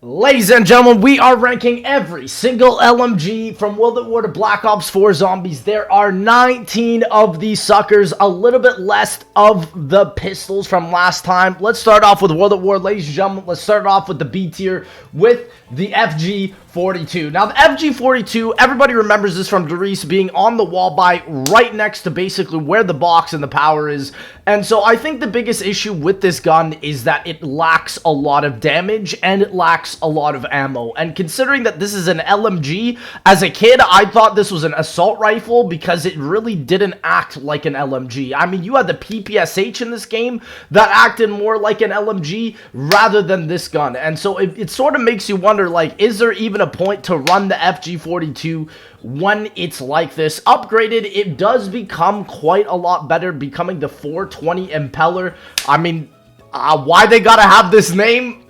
Ladies and gentlemen, we are ranking every single LMG from World at War to Black Ops 4 Zombies. There are 19 of these suckers, a little bit less of the pistols from last time. Let's start off with World at War, ladies and gentlemen. Let's start off with the B tier with the FG42. Now, the FG42, everybody remembers this from Dredge being on the wall by right next to basically where the box and the power is. And so I think the biggest issue with this gun is that it lacks a lot of damage and it lacks a lot of ammo. And considering that this is an LMG, as a kid, I thought this was an assault rifle because it really didn't act like an LMG. I mean, you had the PPSH in this game that acted more like an LMG rather than this gun. And so it sort of makes you wonder, like, is there even a point to run the FG42 when it's like this? Upgraded, it does become quite a lot better, becoming the 420 impeller. I mean, why they gotta have this name,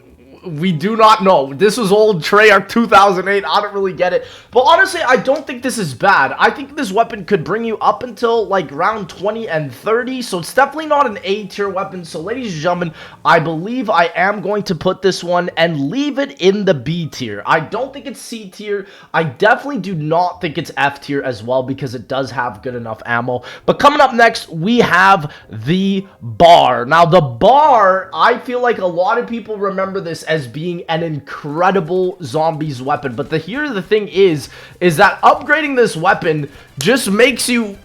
we do not know. This was old Treyarch 2008. I don't really get it. But honestly, I don't think this is bad. I think this weapon could bring you up until like round 20 and 30. So it's definitely not an A tier weapon. So ladies and gentlemen, I believe I am going to put this one and leave it in the B tier. I don't think it's C tier. I definitely do not think it's F tier as well because it does have good enough ammo. But coming up next, we have the bar. Now the bar, I feel like a lot of people remember this as being an incredible zombies weapon, but here the thing is that upgrading this weapon just makes you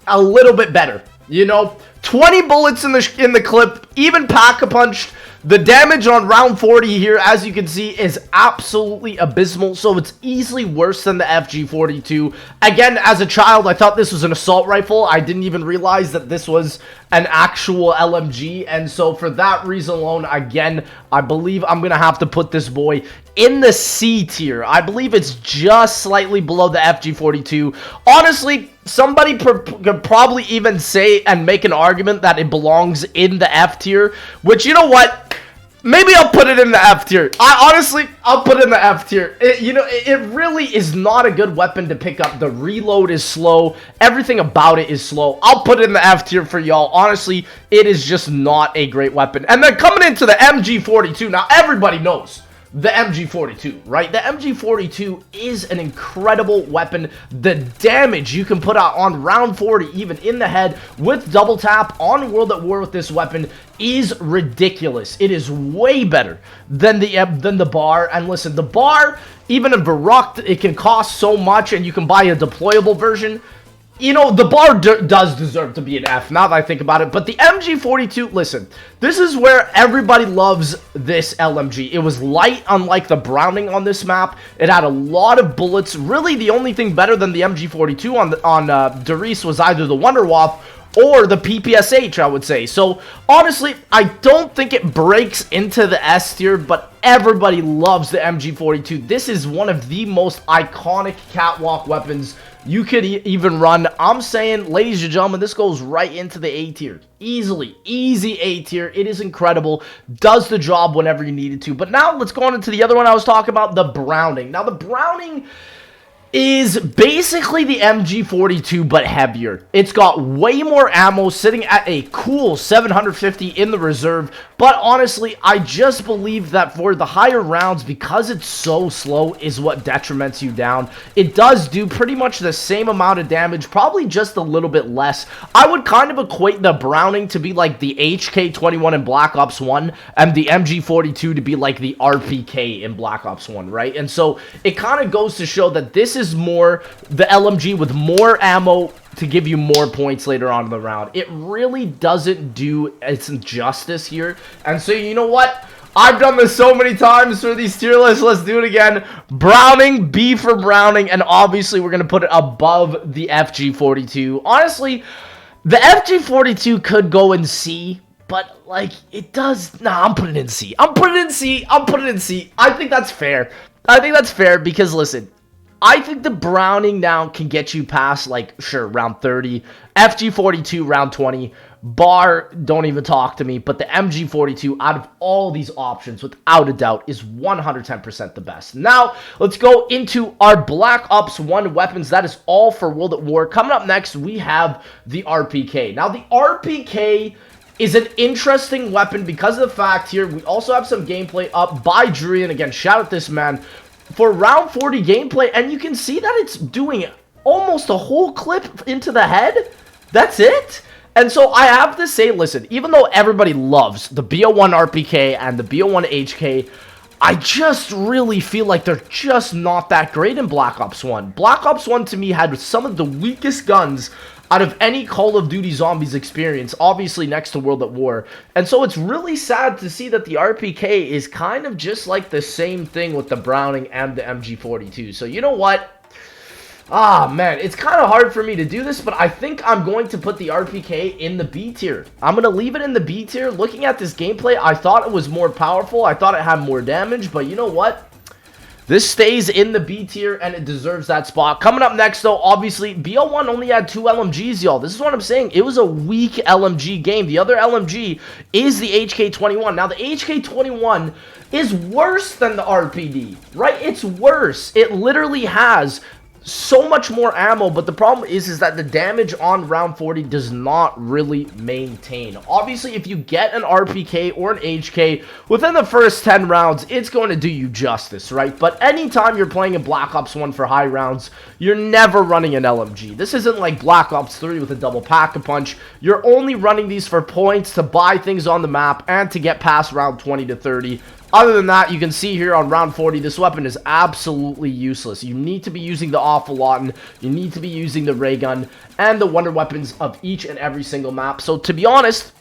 a little bit better. You know, 20 bullets in the clip, even pack-a-punched. The damage on round 40 here, as you can see, is absolutely abysmal, so it's easily worse than the FG42. Again, as a child, I thought this was an assault rifle. I didn't even realize that this was an actual LMG, and so for that reason alone, again, I believe I'm going to have to put this boy in the C tier. I believe it's just slightly below the FG42. Honestly, somebody could probably even say and make an argument that it belongs in the F tier, which, you know what? Maybe I'll put it in the F tier. I'll put it in the F tier. It really is not a good weapon to pick up. The reload is slow. Everything about it is slow. I'll put it in the F tier for y'all. Honestly, it is just not a great weapon. And then coming into the MG42. Now, everybody knows the MG42, right? The MG42 is an incredible weapon. The damage you can put out on round 40, even in the head, with double tap on World at War with this weapon is ridiculous. It is way better than the bar. And listen, the bar, even in Varrock, it can cost so much, and you can buy a deployable version. You know, the bar does deserve to be an F, now that I think about it. But the MG42, listen, this is where everybody loves this LMG. It was light, unlike the Browning on this map. It had a lot of bullets. Really, the only thing better than the MG42 on Dredge was either the Wunderwaffe or the PPSH, I would say. So, honestly, I don't think it breaks into the S tier, but everybody loves the MG42. This is one of the most iconic catwalk weapons you could even run. I'm saying, ladies and gentlemen, this goes right into the A tier. Easily. Easy A tier. It is incredible. Does the job whenever you need it to. But now, let's go on into the other one I was talking about, the Browning. Now, the Browning is basically the MG42 but heavier. It's got way more ammo, sitting at a cool 750 in the reserve, but honestly, I just believe that for the higher rounds, because it's so slow, is what detriments you down. It does do pretty much the same amount of damage, probably just a little bit less. I would kind of equate the Browning to be like the HK21 in Black Ops 1, and the MG42 to be like the RPK in Black Ops 1, right? And so, it kind of goes to show that this is more the LMG with more ammo to give you more points later on in the round. It really doesn't do its justice here. And so, you know what? I've done this so many times for these tier lists. Let's do it again. Browning, B for Browning, and obviously we're going to put it above the FG42. Honestly, the FG42 could go in C, but, like, it does. Nah, I'm putting it in C. I'm putting it in C. I'm putting it in C. I think that's fair. I think that's fair because, listen, I think the Browning now can get you past, like, sure, round 30. FG42, round 20. Bar, don't even talk to me. But the MG42, out of all these options, without a doubt, is 110% the best. Now, let's go into our Black Ops 1 weapons. That is all for World at War. Coming up next, we have the RPK. Now, the RPK is an interesting weapon because of the fact here, we also have some gameplay up by Julian. Again, shout out this man for round 40 gameplay, and you can see that it's doing almost a whole clip into the head. That's it. And so I have to say, listen, even though everybody loves the BO1 RPK and the BO1 HK, I just really feel like they're just not that great in Black Ops 1. Black Ops 1 to me had some of the weakest guns out of any Call of Duty Zombies experience, obviously next to World at War. And so it's really sad to see that the RPK is kind of just like the same thing with the Browning and the MG42. So you know what? Ah, man, it's kind of hard for me to do this, but I think I'm going to put the RPK in the B tier. I'm going to leave it in the B tier. Looking at this gameplay, I thought it was more powerful. I thought it had more damage, but you know what? This stays in the B tier, and it deserves that spot. Coming up next, though, obviously, BO1 only had 2 LMGs, y'all. This is what I'm saying. It was a weak LMG game. The other LMG is the HK21. Now, the HK21 is worse than the RPD, right? It's worse. It literally has so much more ammo, but the problem is that the damage on round 40 does not really maintain. Obviously, if you get an RPK or an HK within the first 10 rounds, it's going to do you justice, right? But anytime you're playing in Black Ops 1 for high rounds, you're never running an LMG. This isn't like Black Ops 3 with a double pack-a-punch. You're only running these for points, to buy things on the map, and to get past round 20 to 30. Other than that, you can see here on round 40, this weapon is absolutely useless. You need to be using the Awful-Lauten, you need to be using the ray gun, and the wonder weapons of each and every single map. So, to be honest,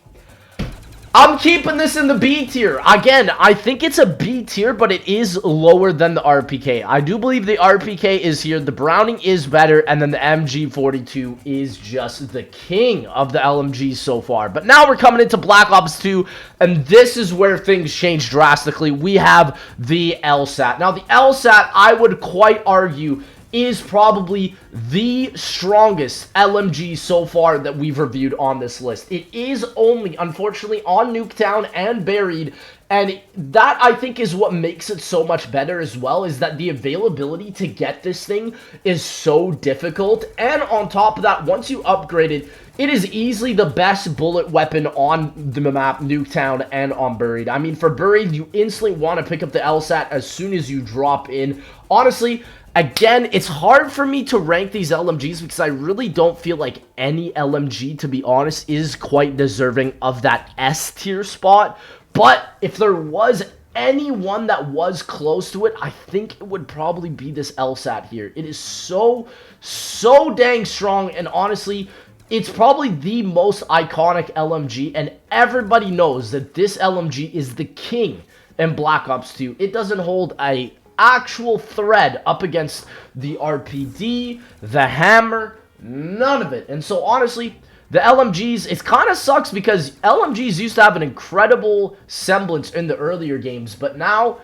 I'm keeping this in the B tier. Again, I think it's a B tier, but it is lower than the RPK. I do believe the RPK is here. The Browning is better, and then the MG42 is just the king of the LMGs so far. But now we're coming into Black Ops 2, and this is where things change drastically. We have the LSAT. Now, the LSAT, I would quite argue, is probably the strongest LMG so far that we've reviewed on this list. It is only, unfortunately, on Nuketown and Buried, and that, I think, is what makes it so much better as well, is that the availability to get this thing is so difficult, and on top of that, once you upgrade it, it is easily the best bullet weapon on the map, Nuketown, and on Buried. I mean, for Buried, you instantly want to pick up the LSAT as soon as you drop in. Honestly, again, it's hard for me to rank these LMGs because I really don't feel like any LMG, to be honest, is quite deserving of that S tier spot. But if there was anyone that was close to it, I think it would probably be this LSAT here. It is so dang strong, and honestly, it's probably the most iconic LMG, and everybody knows that this LMG is the king in Black Ops 2. It doesn't hold a actual thread up against the RPD, the Hammer, none of it. And so honestly, the LMGs, it kind of sucks because LMGs used to have an incredible semblance in the earlier games, but now,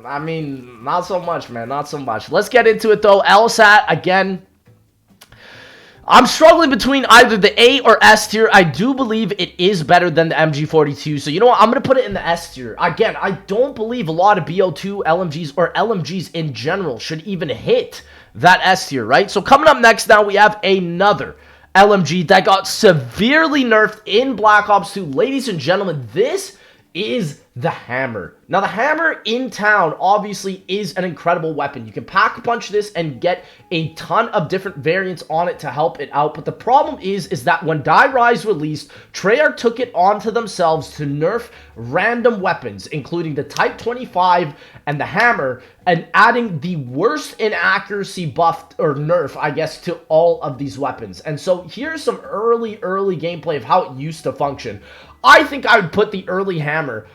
I mean, not so much, man, not so much. Let's get into it though. LSAT, again, I'm struggling between either the A or S tier. I do believe it is better than the MG42. So, you know what? I'm going to put it in the S tier. Again, I don't believe a lot of BO2 LMGs or LMGs in general should even hit that S tier, right? So, coming up next now, we have another LMG that got severely nerfed in Black Ops 2. Ladies and gentlemen, this is the Hammer. Now, the Hammer in town obviously is an incredible weapon. You can pack punch this and get a ton of different variants on it to help it out. But the problem is that when Die Rise released, Treyarch took it onto themselves to nerf random weapons, including the Type 25 and the Hammer, and adding the worst inaccuracy buff, or nerf, I guess, to all of these weapons. And so here's some early gameplay of how it used to function. I think I would put the early Hammer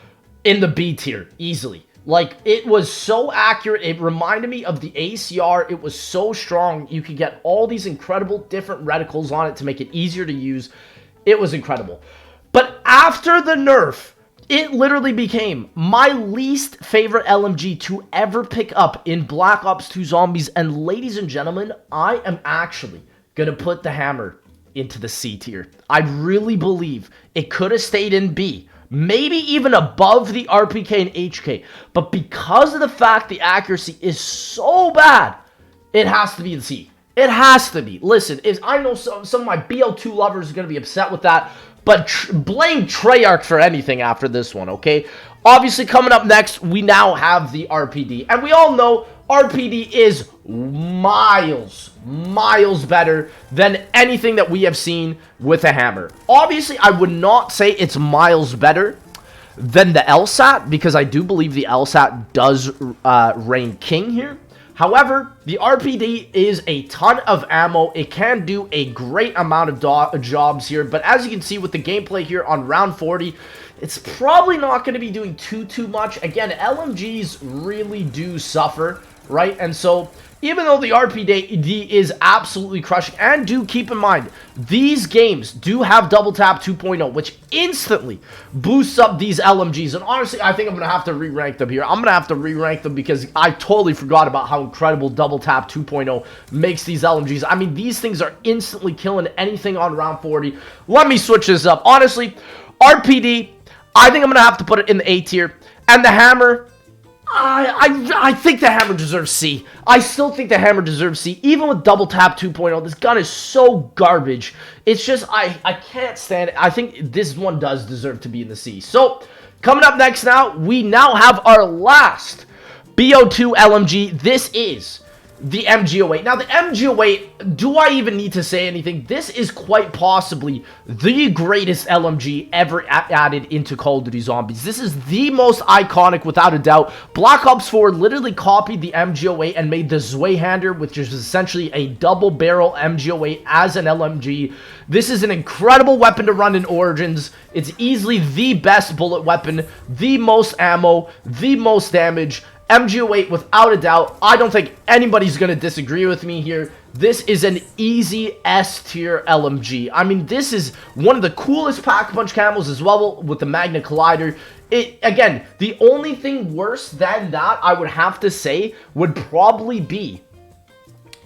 in the B tier, easily. Like, it was so accurate. It reminded me of the ACR. It was so strong. You could get all these incredible different reticles on it to make it easier to use. It was incredible. But after the nerf, it literally became my least favorite LMG to ever pick up in Black Ops 2 Zombies. And ladies and gentlemen, I am actually going to put the Hammer into the C tier. I really believe it could have stayed in B. Maybe even above the RPK and HK. But because of the fact the accuracy is so bad, it has to be the C. It has to be. Listen, I know some of my BO2 lovers are going to be upset with that. but blame Treyarch for anything after this one, okay? Obviously, coming up next, we now have the RPD. And we all know RPD is miles better than anything that we have seen with a hammer. Obviously, I would not say it's miles better than the LSAT, because I do believe the LSAT does reign king here. However, the RPD is a ton of ammo. It can do a great amount of jobs here, but as you can see with the gameplay here on round 40, it's probably not going to be doing too much. Again, LMGs really do suffer, right? And so, even though the RPD is absolutely crushing, and do keep in mind, these games do have Double Tap 2.0, which instantly boosts up these LMGs. And honestly, I think I'm going to have to re-rank them here. I'm going to have to re-rank them because I totally forgot about how incredible Double Tap 2.0 makes these LMGs. I mean, these things are instantly killing anything on round 40. Let me switch this up. Honestly, RPD, I think I'm going to have to put it in the A tier. And the hammer, I think the hammer deserves C. I still think the hammer deserves C. Even with Double Tap 2.0, this gun is so garbage. It's just, I can't stand it. I think this one does deserve to be in the C. So, coming up next now, we now have our last BO2 LMG. This is the MGOO. Now, the MGOO, do I even need to say anything? This is quite possibly the greatest LMG ever added into Call of Duty Zombies. This is the most iconic, without a doubt. Black Ops 4 literally copied the MGOO and made the Zway Hander, which is essentially a double-barrel MGOO as an LMG. This is an incredible weapon to run in Origins. It's easily the best bullet weapon, the most ammo, the most damage. MGOO, without a doubt. I don't think anybody's going to disagree with me here. This is an easy S-tier LMG. I mean, this is one of the coolest Pack-a-Punch camos as well with the Magna Collider. Again, the only thing worse than that, I would have to say, would probably be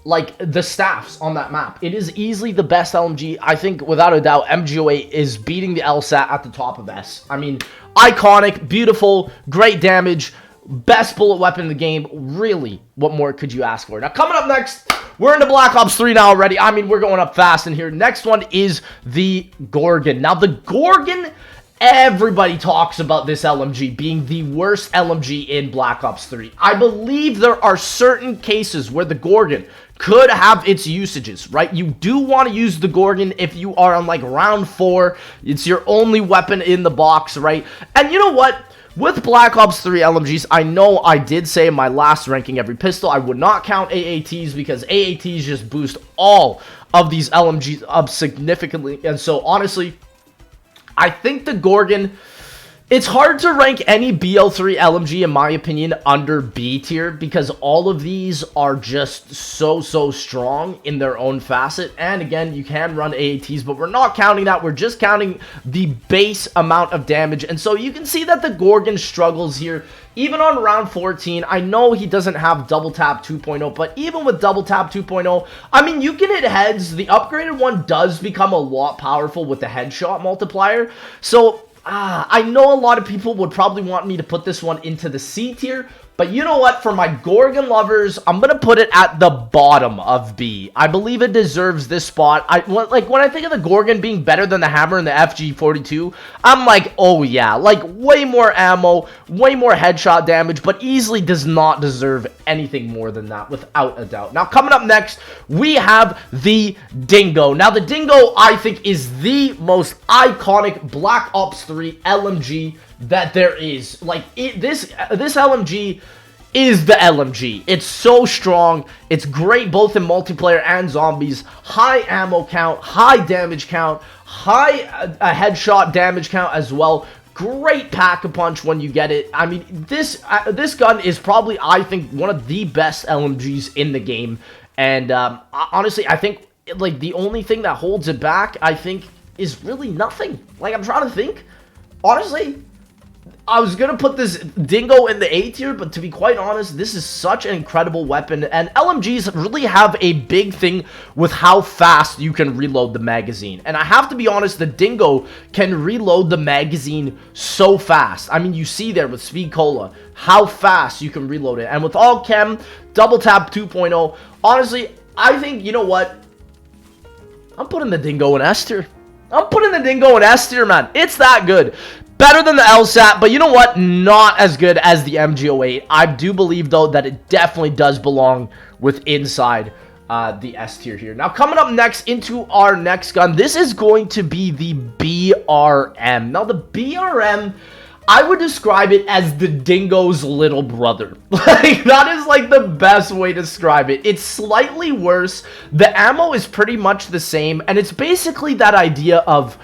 like the staffs on that map. It is easily the best LMG. I think, without a doubt, MGOO is beating the LSAT at the top of S. I mean, iconic, beautiful, great damage, best bullet weapon in the game. Really, what more could you ask for? Now, coming up next, we're into Black Ops 3 now already. I mean, we're going up fast in here. Next one is the Gorgon. Now, the Gorgon, everybody talks about this LMG being the worst LMG in Black Ops 3. I believe there are certain cases where the Gorgon could have its usages, right? You do want to use the Gorgon if you are on, like, round 4. It's your only weapon in the box, right? And you know what? With Black Ops 3 LMGs, I know I did say in my last ranking every pistol, I would not count AATs because AATs just boost all of these LMGs up significantly. And so, honestly, I think the Gorgon, it's hard to rank any BL3 LMG, in my opinion, under B tier because all of these are just so strong in their own facet. And again, you can run AATs, but we're not counting that. We're just counting the base amount of damage. And so you can see that the Gorgon struggles here. Even on round 14, I know he doesn't have Double Tap 2.0, but even with Double Tap 2.0, I mean, you can hit heads. The upgraded one does become a lot powerful with the headshot multiplier. So I know a lot of people would probably want me to put this one into the C tier, but you know what? For my Gorgon lovers, I'm going to put it at the bottom of B. I believe it deserves this spot. Like, when I think of the Gorgon being better than the Hammer and the FG42, I'm like, oh yeah, like, way more ammo, way more headshot damage, but easily does not deserve anything more than that, without a doubt. Now, coming up next, we have the Dingo. Now, the Dingo, I think, is the most iconic Black Ops 3 LMG that there is. Like, this LMG is the LMG. It's so strong. It's great both in multiplayer and zombies. High ammo count, high damage count, high headshot damage count as well. Great pack-a-punch when you get it. I mean, this gun is probably, I think, one of the best LMGs in the game. And honestly, I think, like, the only thing that holds it back, I think, is really nothing. Like, I'm trying to think. Honestly, I was going to put this Dingo in the A tier, but to be quite honest, this is such an incredible weapon, and LMGs really have a big thing with how fast you can reload the magazine. And I have to be honest, the Dingo can reload the magazine so fast. I mean, you see there with Speed Cola how fast you can reload it. And with All Chem, Double Tap 2.0, honestly, I think, you know what? I'm putting the Dingo in S tier. I'm putting the Dingo in S tier, man. It's that good. Better than the LSAT, but you know what? Not as good as the MGOO. I do believe, though, that it definitely does belong with inside the S tier here. Now, coming up next into our next gun, this is going to be the BRM. Now, the BRM, I would describe it as the Dingo's little brother. Like, that is like the best way to describe it. It's slightly worse. The ammo is pretty much the same, and it's basically that idea of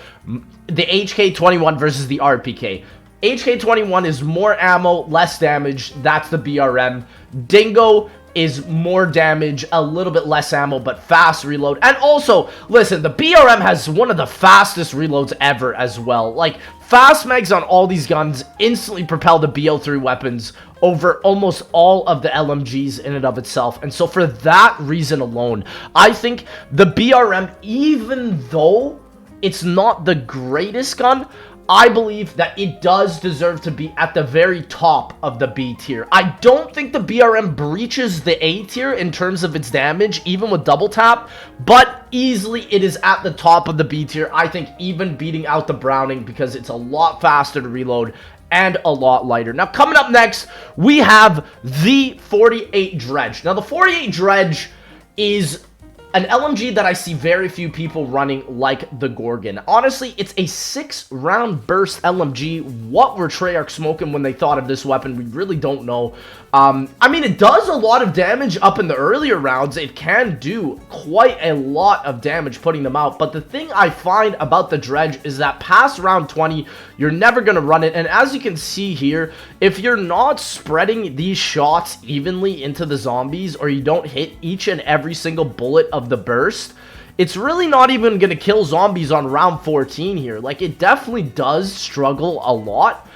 the HK21 versus the RPK. HK21 is more ammo, less damage. That's the BRM. Dingo is more damage, a little bit less ammo, but fast reload. And also, listen, the BRM has one of the fastest reloads ever as well. Like, fast mags on all these guns instantly propel the BO3 weapons over almost all of the LMGs in and of itself. And so for that reason alone, I think the BRM, even though it's not the greatest gun, I believe that it does deserve to be at the very top of the B tier. I don't think the BRM breaches the A tier in terms of its damage, even with double tap, but easily it is at the top of the B tier. I think even beating out the Browning because it's a lot faster to reload and a lot lighter. Now, coming up next, we have the 48 Dredge. Now, the 48 Dredge is an LMG that I see very few people running like the Gorgon. Honestly, it's a 6-round burst LMG. What were Treyarch smoking when they thought of this weapon? We really don't know. I mean, it does a lot of damage up in the earlier rounds. It can do quite a lot of damage putting them out. But the thing I find about the Dredge is that past round 20, you're never going to run it. And as you can see here, if you're not spreading these shots evenly into the zombies, or you don't hit each and every single bullet of the burst, it's really not even going to kill zombies on round 14 here. Like, it definitely does struggle a lot.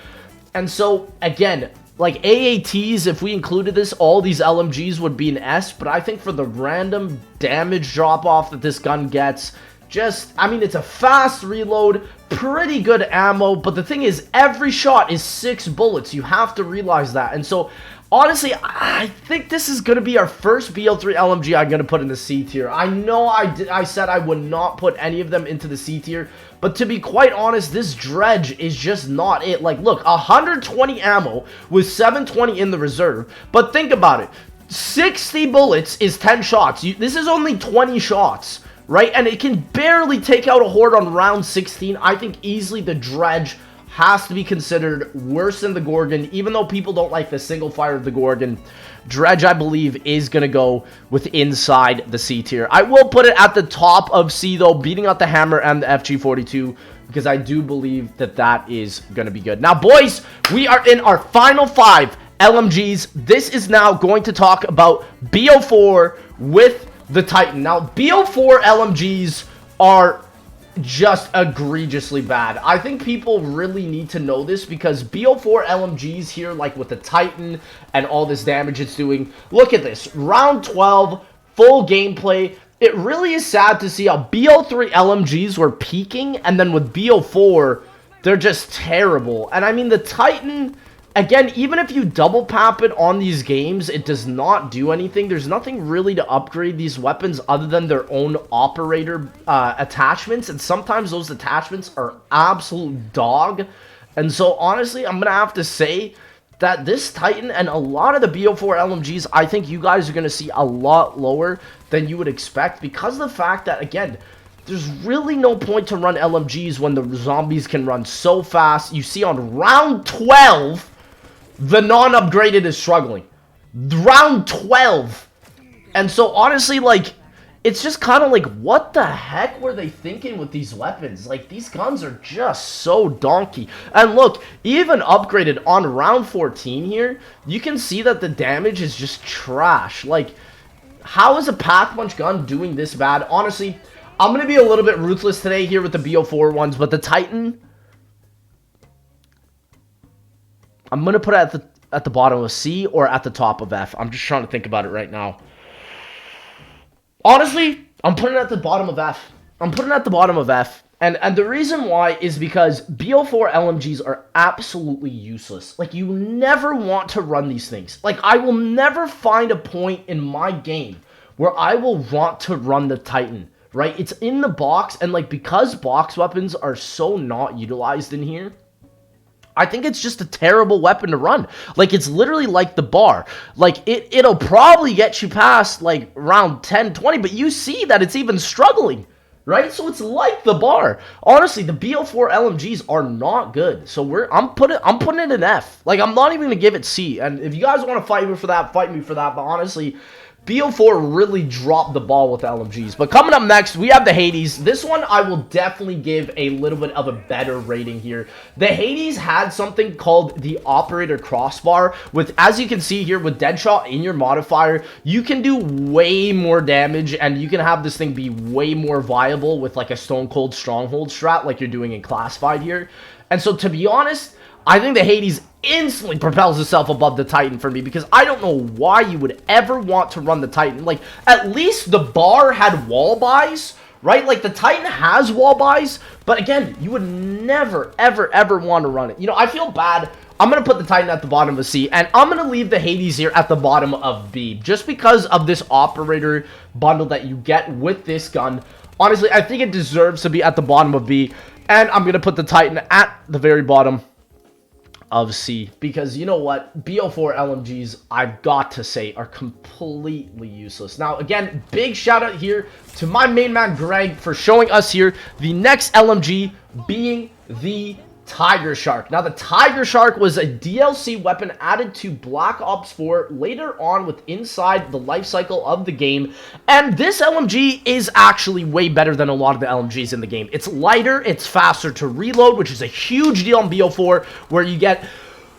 And so, again, like AATs, if we included this, all these LMGs would be an S, but I think for the random damage drop-off that this gun gets, I mean, it's a fast reload, pretty good ammo, but the thing is, every shot is 6 bullets. You have to realize that. And so, honestly, I think this is going to be our first BO3 LMG I'm going to put in the C tier. I know I said I would not put any of them into the C tier, but to be quite honest, this Dredge is just not it. Like, look, 120 ammo with 720 in the reserve, but think about it. 60 bullets is 10 shots. This is only 20 shots, right? And it can barely take out a horde on round 16. I think easily the Dredge has to be considered worse than the Gorgon, even though people don't like the single fire of the Gorgon. Dredge, I believe, is going to go with inside the C tier. I will put it at the top of C, though, beating out the Hammer and the FG42, because I do believe that that is going to be good. Now, boys, we are in our final 5 LMGs. This is now going to talk about BO4 with the Titan. Now, BO4 LMGs are just egregiously bad. I think people really need to know this, because BO4 LMGs here, like with the Titan and all this damage it's doing, look at this. Round 12, full gameplay. It really is sad to see how BO3 LMGs were peaking, and then with BO4, they're just terrible. And I mean, the Titan, again, even if you double pap it on these games, it does not do anything. There's nothing really to upgrade these weapons other than their own operator attachments. And sometimes those attachments are absolute dog. And so, honestly, I'm going to have to say that this Titan and a lot of the BO4 LMGs, I think you guys are going to see a lot lower than you would expect, because of the fact that, again, there's really no point to run LMGs when the zombies can run so fast. You see on round 12... the non-upgraded is struggling. Round 12. And so, honestly, like, it's just kind of like, what the heck were they thinking with these weapons? Like, these guns are just so donkey. And look, even upgraded on round 14 here, you can see that the damage is just trash. Like, how is a pack-punch gun doing this bad? Honestly, I'm going to be a little bit ruthless today here with the BO4 ones, but the Titan, I'm going to put it at the bottom of C or at the top of F. I'm just trying to think about it right now. Honestly, I'm putting it at the bottom of F. I'm putting it at the bottom of F. And the reason why is because BO4 LMGs are absolutely useless. Like, you never want to run these things. Like, I will never find a point in my game where I will want to run the Titan, right? It's in the box, and like because box weapons are so not utilized in here, I think it's just a terrible weapon to run. Like, it's literally like the bar. Like, it'll probably get you past, like, round 10, 20, but you see that it's even struggling, right? So it's like the bar. Honestly, the BO4 LMGs are not good. So I'm putting it in F. Like, I'm not even going to give it C. And if you guys want to fight me for that, fight me for that. But honestly, BO4 really dropped the ball with LMGs. But coming up next, we have the Hades. This one I will definitely give a little bit of a better rating here. The Hades had something called the Operator Crossbar, with, as you can see here, with Deadshot in your modifier, you can do way more damage, and you can have this thing be way more viable with like a Stone Cold Stronghold strat like you're doing in Classified here. And so, to be honest, I think the Hades instantly propels itself above the Titan for me, because I don't know why you would ever want to run the Titan. Like, at least the bar had wall buys, right? Like, the Titan has wall buys, but again, you would never, ever, ever want to run it. You know, I feel bad. I'm going to put the Titan at the bottom of C, and I'm going to leave the Hades here at the bottom of B, just because of this operator bundle that you get with this gun. Honestly, I think it deserves to be at the bottom of B, and I'm going to put the Titan at the very bottom of C, because you know what, BO4 LMGs, I've got to say, are completely useless. Now again, big shout out here to my main man Greg for showing us here the next LMG being the Tiger Shark. Now the Tiger Shark was a DLC weapon added to Black Ops 4 later on with inside the life cycle of the game, and this LMG is actually way better than a lot of the LMGs in the game. It's lighter, it's faster to reload, which is a huge deal on BO4, where you get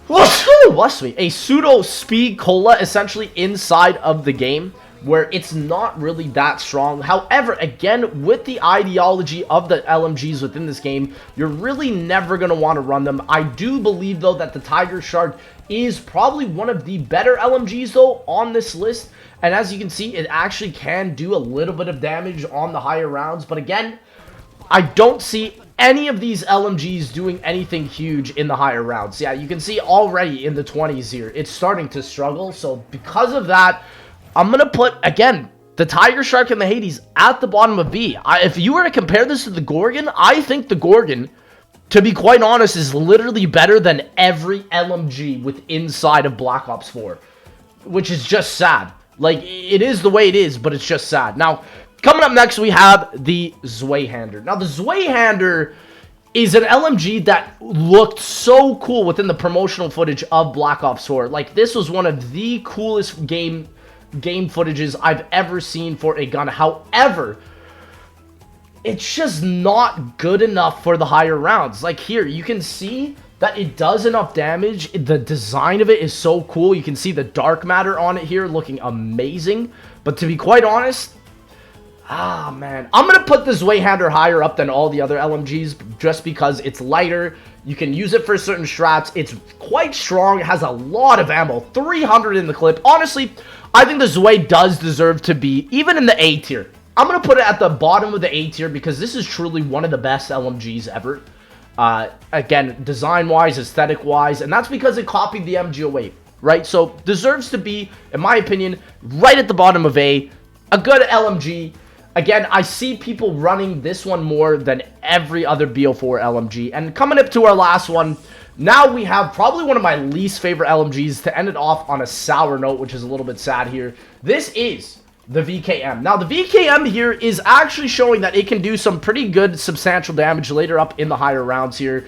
a pseudo speed cola essentially inside of the game, where it's not really that strong. However, again, with the ideology of the LMGs within this game, you're really never going to want to run them. I do believe, though, that the Tiger Shark is probably one of the better LMGs, though, on this list. And as you can see, it actually can do a little bit of damage on the higher rounds. But again, I don't see any of these LMGs doing anything huge in the higher rounds. Yeah, you can see already in the 20s here, it's starting to struggle. So because of that, I'm going to put, again, the Tiger Shark and the Hades at the bottom of B. If you were to compare this to the Gorgon, I think the Gorgon, to be quite honest, is literally better than every LMG with inside of Black Ops 4, which is just sad. Like, it is the way it is, but it's just sad. Now, coming up next, we have the Zway Hander. Now, the Zway Hander is an LMG that looked so cool within the promotional footage of Black Ops 4. Like, this was one of the coolest game footages I've ever seen for a gun. However, it's just not good enough for the higher rounds. Like here, you can see that it does enough damage. The design of it is so cool. You can see the dark matter on it here looking amazing. But to be quite honest, man, I'm going to put the Zway Hander higher up than all the other LMGs just because it's lighter. You can use it for certain strats. It's quite strong. It has a lot of ammo. 300 in the clip. Honestly, I think the Zway does deserve to be even in the A tier. I'm going to put it at the bottom of the A tier because this is truly one of the best LMGs ever. Again, design-wise, aesthetic-wise, and that's because it copied the MGOO, right? So, deserves to be, in my opinion, right at the bottom of A. A good LMG. Again, I see people running this one more than every other BO4 LMG. And coming up to our last one, now we have probably one of my least favorite LMGs to end it off on a sour note, which is a little bit sad here. This is the VKM. Now, the VKM here is actually showing that it can do some pretty good substantial damage later up in the higher rounds here.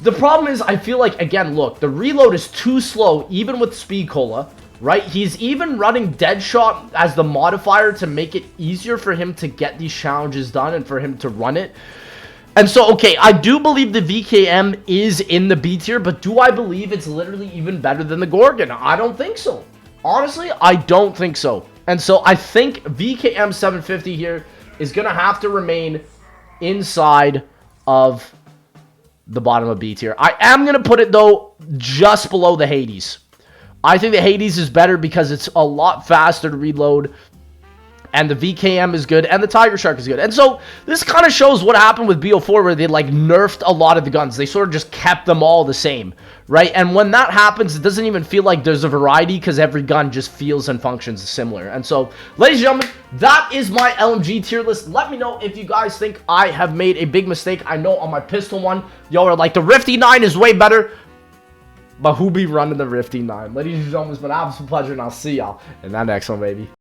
The problem is, I feel like, again, look, the reload is too slow, even with Speed Cola. Right, he's even running Deadshot as the modifier to make it easier for him to get these challenges done and for him to run it. And so, okay, I do believe the VKM is in the B tier, but do I believe it's literally even better than the Gorgon? I don't think so. Honestly, I don't think so. And so I think VKM 750 here is going to have to remain inside of the bottom of B tier. I am going to put it, though, just below the Hades. I think the Hades is better because it's a lot faster to reload. and the VKM is good, and the Tiger Shark is good. And so this kind of shows what happened with BO4, where they like nerfed a lot of the guns. They sort of just kept them all the same, right? And when that happens, it doesn't even feel like there's a variety, because every gun just feels and functions similar. And so, ladies and gentlemen, that is my LMG tier list. Let me know if you guys think I have made a big mistake. I know on my pistol one, y'all are like, the Rifty 9 is way better. But who be running the Rifty 9? Ladies and gentlemen, it's been an absolute pleasure, and I'll see y'all in that next one, baby.